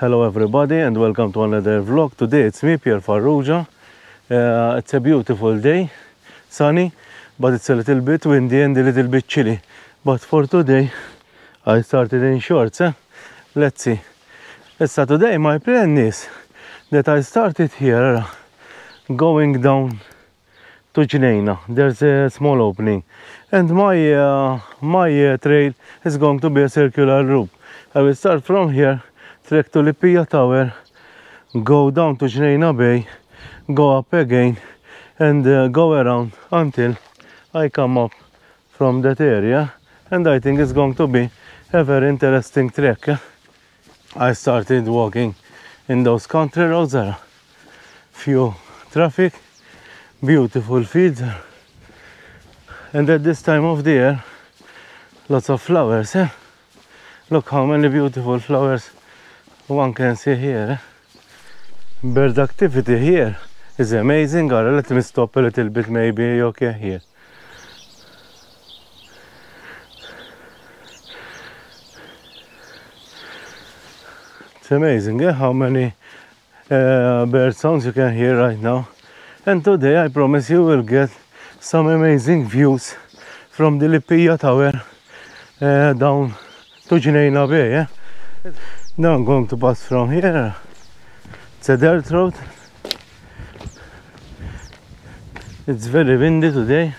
Hello everybody and welcome to another vlog. Today it's me, Pierre Farrugia. It's a beautiful day, sunny, but it's a little bit windy and a little bit chilly. But for today, I started in shorts. Let's see. So today my plan is that I started here going down to Gnejna. There's a small opening and my trail is going to be a circular route. I will start from here, trek to Lippija Tower, go down to Gnejna Bay, go up again and go around until I come up from that area, and I think it's going to be a very interesting trek. I started walking in those country roads, there are few traffic, beautiful fields, and at this time of the year lots of flowers. Look how many beautiful flowers one can see here. Bird activity here is amazing. Let me stop a little bit, maybe okay here. It's amazing how many bird sounds you can hear right now. And today I promise you will get some amazing views from the Lippija Tower down to Gnejna Bay. Now I'm going to pass from here. It's a dirt road. It's very windy today.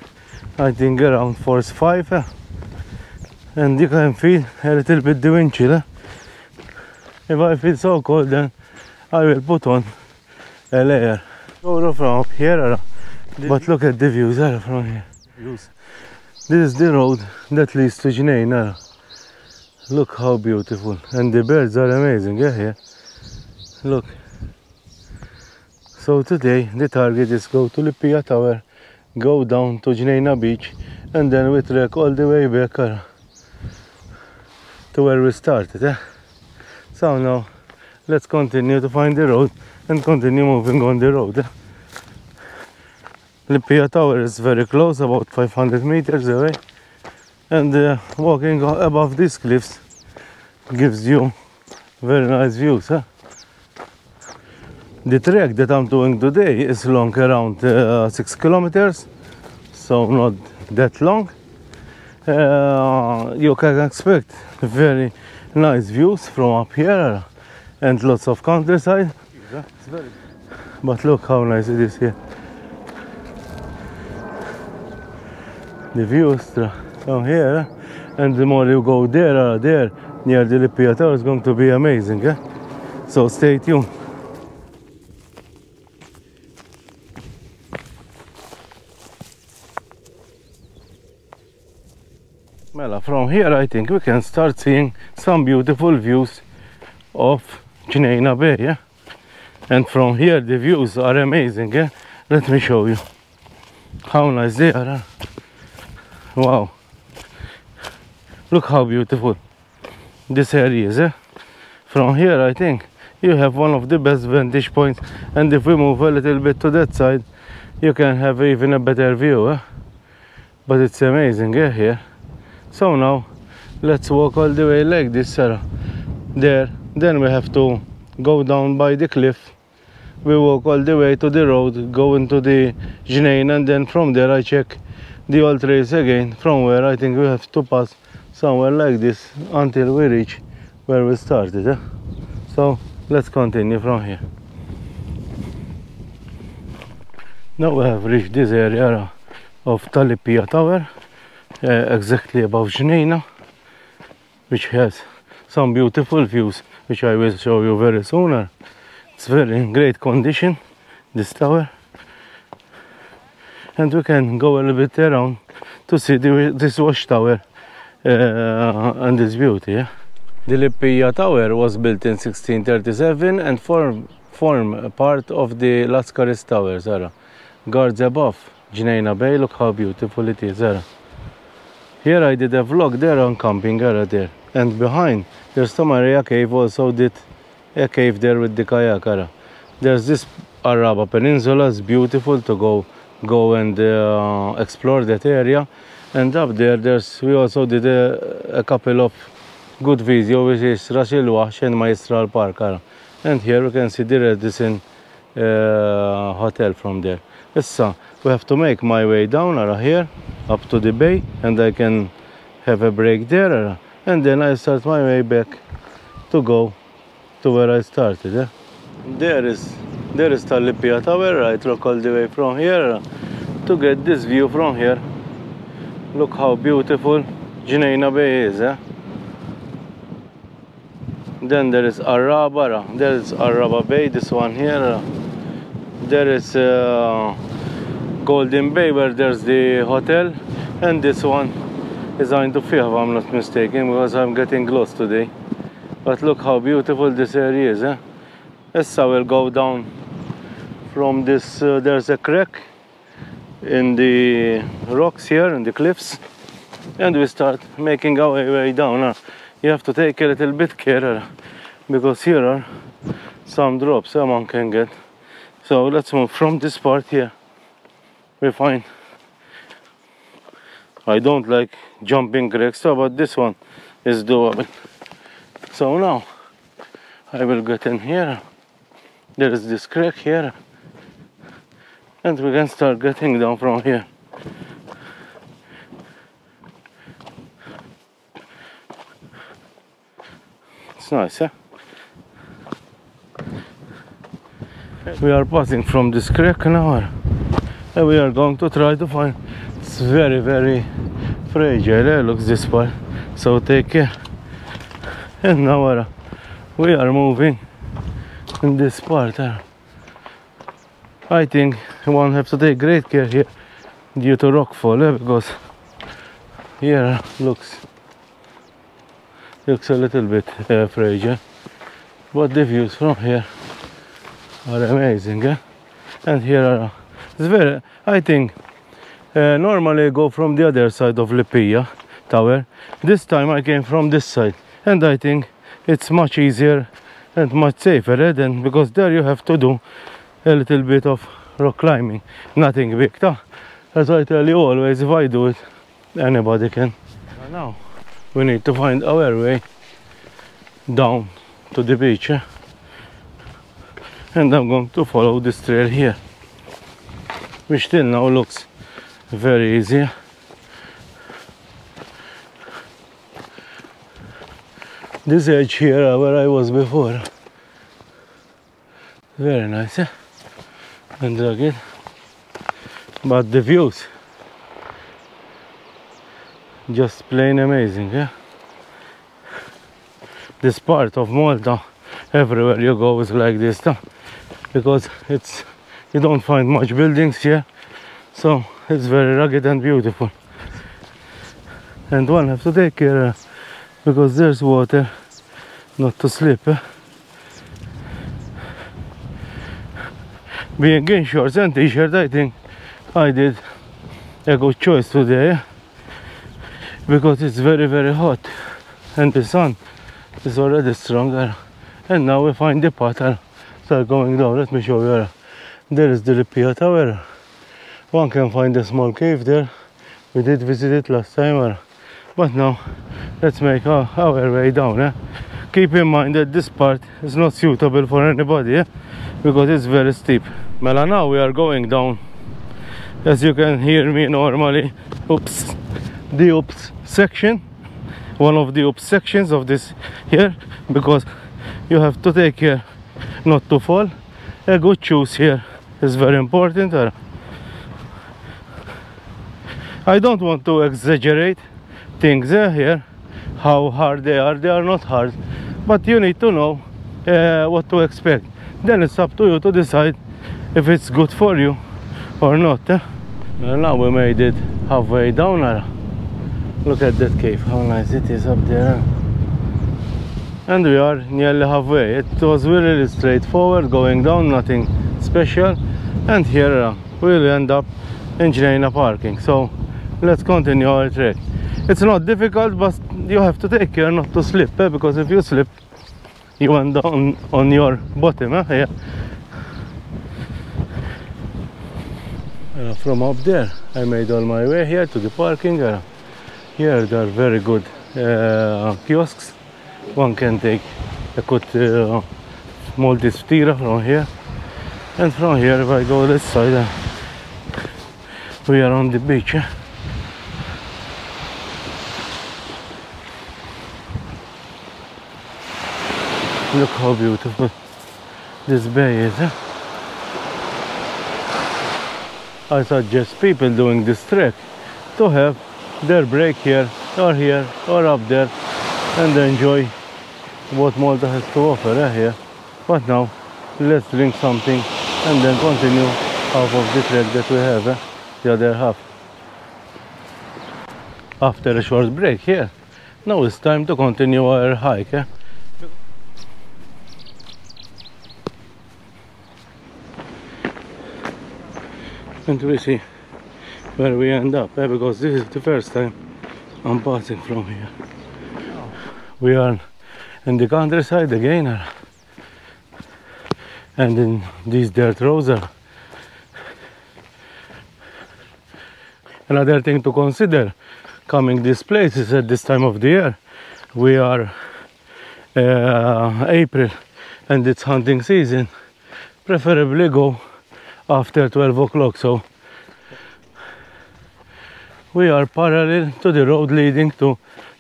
I think around force 5. And you can feel a little bit the wind chill. If I feel so cold, then I will put on a layer. Go from up here, but look at the views from here. This is the road that leads to Gnejna. Look how beautiful, and the birds are amazing here. Look. So today the target is go to Lippija Tower, go down to Gnejna Beach, and then we trek all the way back to where we started. So now let's continue to find the road and continue moving on the road. Lippija Tower is very close, about 500 meters away, and walking above these cliffs gives you very nice views. The trek that I'm doing today is long, around 6 kilometers, so not that long. You can expect very nice views from up here and lots of countryside. But look how nice it is here. The views from here, and the more you go there near the Lippija Tower is going to be amazing. So stay tuned. Well, from here I think we can start seeing some beautiful views of Gnejna Bay. And from here the views are amazing. Let me show you how nice they are. Wow, look how beautiful this area is. From here I think you have one of the best vantage points, and if we move a little bit to that side you can have even a better view. But it's amazing here. So now let's walk all the way like this there, then we have to go down by the cliff. We walk all the way to the road, go into the Gnejna, and then from there I check the Alltrails again, from where I think we have to pass somewhere like this until we reach where we started. So let's continue from here. Now we have reached this area of Lippija Tower, exactly above Gnejna, which has some beautiful views which I will show you very soon. It's very in great condition, this tower, and we can go a little bit around to see this watchtower and its beauty. The Lippija Tower was built in 1637 and form part of the Lascaris Towers. Guards above Gnejna Bay, look how beautiful it is. Here I did a vlog there on camping there, and behind there's some area cave, also did a cave there with the kayak. There's this Qarraba Peninsula, it's beautiful to go and explore that area. And up there we also did a couple of good video, which is il-Wahx and Majjistral Park. And here we can see the Radisson hotel from there. So we have to make my way down here up to the bay, and I can have a break there, and then I start my way back to go to where I started. There is Lippija Tower. I look all the way from here to get this view from here. Look how beautiful Gnejna Bay is. Then there is Qarraba. There is Qarraba Bay, this one here. There is Golden Bay, where there's the hotel, and this one is going to Fiha, if I'm not mistaken, because I'm getting close today. But look how beautiful this area is. Yes, I will go down from this. There's a crack in the rocks here, in the cliffs, and we start making our way down. You have to take a little bit care, because here are some drops one can get. So let's move from this part here. We find, I don't like jumping cracks, but this one is doable. So now I will get in here. There is this crack here, and we can start getting down from here. It's nice, We are passing from this crack now, and we are going to try to find. It's very, very fragile. Looks this part, so take care. And now we are moving in this part. I think one have to take great care here due to rockfall, because here looks a little bit fragile, but the views from here are amazing. And here it's very, I think normally I go from the other side of Lippija Tower. This time I came from this side, and I think it's much easier and much safer than, because there you have to do a little bit of rock climbing, nothing big. As I tell you always, if I do it, anybody can. Now we need to find our way down to the beach, and I'm going to follow this trail here, which till now looks very easy. This edge here where I was before, very nice, and rugged, but the views just plain amazing. This part of Malta, everywhere you go is like this, because you don't find much buildings here, so it's very rugged and beautiful. And one have to take care, because there's water, not to slip. Being in shorts and t-shirt, I think I did a good choice today, because it's very, very hot, and the sun is already stronger. And now we find the path. Start going down. Let me show you. There is the Lippija Tower. One can find a small cave there. We did visit it last time, but now let's make our way down. Keep in mind that this part is not suitable for anybody, because it's very steep. Well, now we are going down. As you can hear me normally, the oops section, one of the oops sections of this here, because you have to take care not to fall. A good shoes here is very important. I don't want to exaggerate things here, how hard they are. They are not hard, but you need to know what to expect. Then it's up to you to decide if it's good for you or not. Well, now we made it halfway down. Look at that cave, how nice it is up there. And we are nearly halfway. It was really straightforward going down, nothing special. And here we'll end up in Gnejna parking. So let's continue our trek. It's not difficult, but you have to take care not to slip, because if you slip, you end down on your bottom. Yeah. From up there, I made all my way here to the parking. Here there are very good kiosks one can take a good multi-stira from here, and from here if I go this side we are on the beach. Look how beautiful this bay is. I suggest people doing this trek to have their break here or up there and enjoy what Malta has to offer here. But now let's drink something and then continue half of the trek that we have, the other half. After a short break here, now it's time to continue our hike. And we see where we end up, because this is the first time I'm passing from here. We are in the countryside again, and in these dirt roads. Another thing to consider coming this place is at this time of the year. We are April and it's hunting season. Preferably go after 12 o'clock, so we are parallel to the road leading to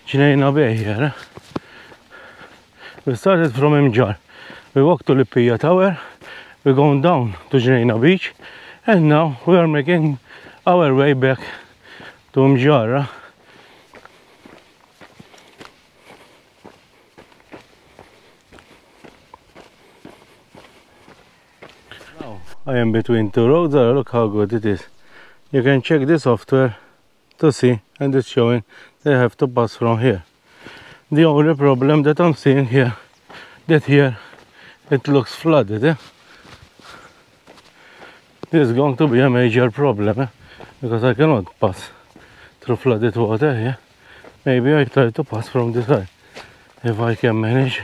Gnejna Bay here. We started from Mgarr, we walked to Lippija Tower, we're going down to Gnejna Beach, and now we are making our way back to Mgarr. I am between two roads. Look how good it is. You can check the software to see, and it's showing they have to pass from here. The only problem that I'm seeing here, that here it looks flooded. This is going to be a major problem, because I cannot pass through flooded water here. Maybe I try to pass from this side if I can manage.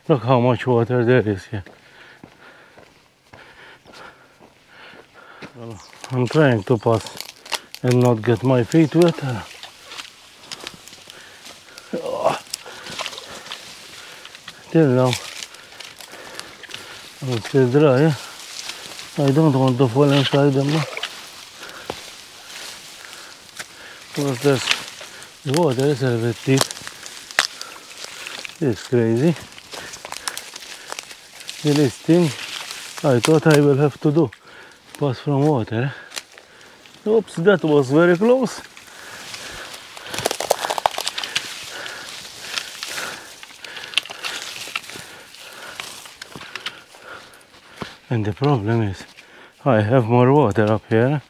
Look how much water there is here. I'm trying to pass and not get my feet wet. Till now I'm still dry. I don't want to fall inside them now, because the water is a little bit deep. It's crazy. The least thing I thought I will have to do, pass from water. Oops, that was very close. And the problem is, I have more water up here.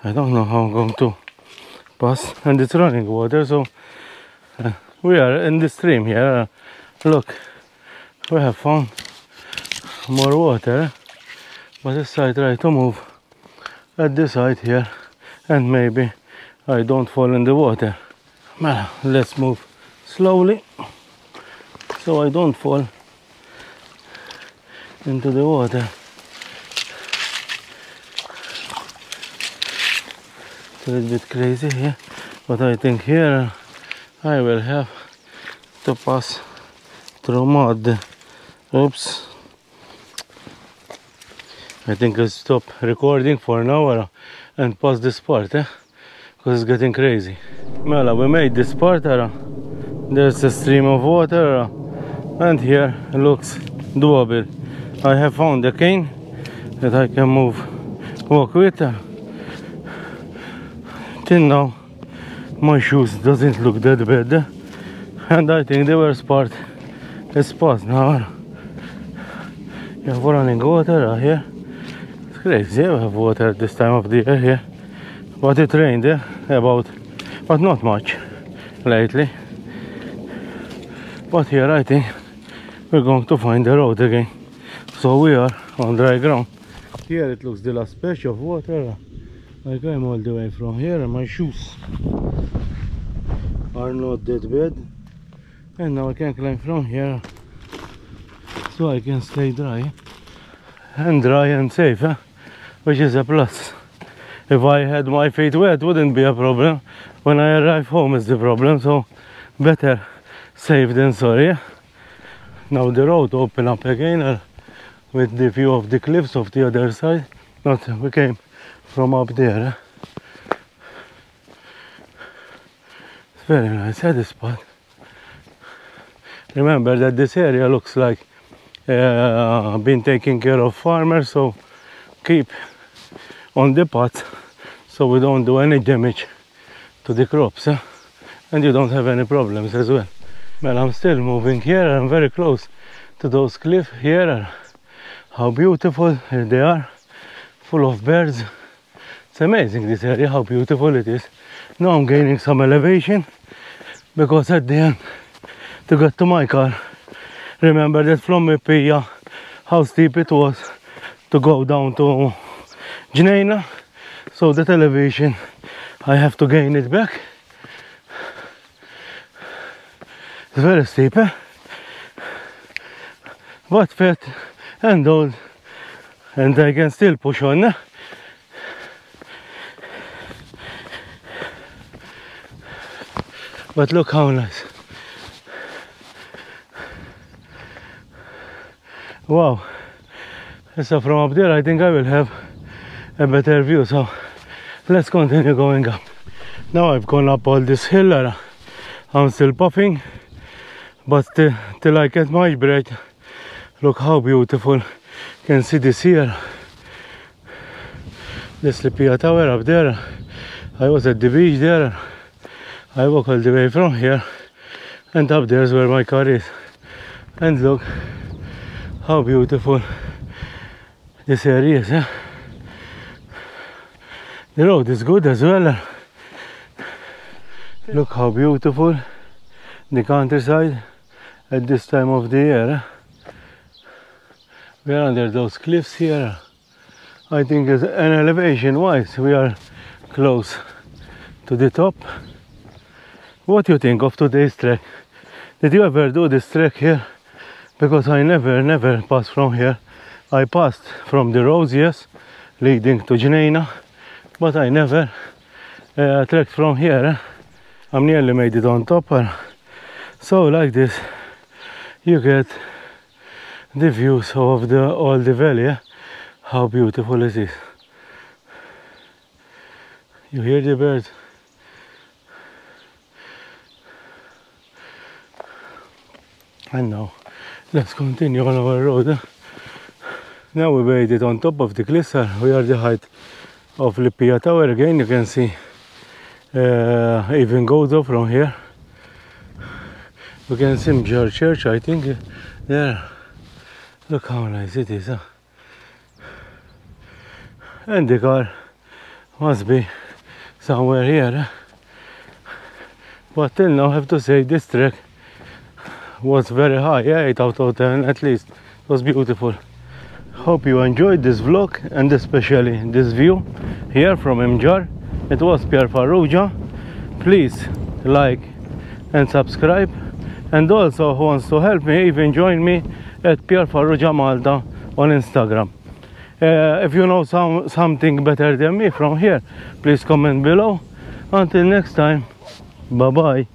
I don't know how I'm going to pass, and it's running water, so we are in the stream here. Look, we have found more water, but if I try to move at this side here, and maybe I don't fall in the water. Well, let's move slowly so I don't fall into the water. It's a little bit crazy here, but I think here I will have to pass through mud. Oops. I think I'll stop recording for an hour and pass this part, because it's getting crazy. Well, we made this part. There's a stream of water, and here it looks doable. I have found a cane that I can walk with. Till now my shoes doesn't look that bad, and I think the worst part is past now. You have running water here. It's crazy. We have water at this time of the year here, but it rained but not much lately. But here I think we're going to find the road again, so we are on dry ground. Here it looks the last patch of water. I came all the way from here, and my shoes are not that bad, and now I can climb from here, so I can stay dry and safe, which is a plus. If I had my feet wet, wouldn't be a problem. When I arrive home is the problem, so better safe than sorry. Now the road open up again with the view of the cliffs of the other side. Not we came from up there. It's very nice at this spot. Remember that this area looks like been taken care of farmers, so keep on the path so we don't do any damage to the crops, and you don't have any problems as well. Well, I'm still moving here. I'm very close to those cliffs here. How beautiful they are, full of birds. It's amazing this area, how beautiful it is. Now I'm gaining some elevation because at the end to get to my car, remember that from Lippija how steep it was to go down to Gnejna, so that elevation I have to gain it back. It's very steep, but fat and old, and I can still push on. But look how nice. Wow. So from up there I think I will have a better view, so let's continue going up. Now I've gone up all this hill. I'm still puffing, but till I get my breath. Look how beautiful. You can see this here. This Lippija Tower up there. I was at the beach there. I walk all the way from here, and up there is where my car is. And look how beautiful this area is. The road is good as well. Look how beautiful the countryside at this time of the year. We are under those cliffs here. I think as an elevation wise we are close to the top. What do you think of today's trek? Did you ever do this trek here? Because I never passed from here. I passed from the roads, yes, leading to Gnejna, but I never trekked from here. I'm nearly made it on top. So like this you get the views of all the valley. How beautiful it is. You hear the birds. And now let's continue on our road. Now we made it on top of the cliffs. We are the height of Lippija Tower again. You can see even goes up from here. You can see Mgarr church, I think, there. Look how nice it is. And the car must be somewhere here. But till now I have to say this trek was very high, 8 out of 10 at least. It was beautiful. Hope you enjoyed this vlog, and especially this view here from Mgarr. It was Pierre Farrugia. Please like and subscribe, and also who wants to help me, even join me at Pierre Farrugia Malta on Instagram. If you know something better than me from here, please comment below. Until next time, bye bye.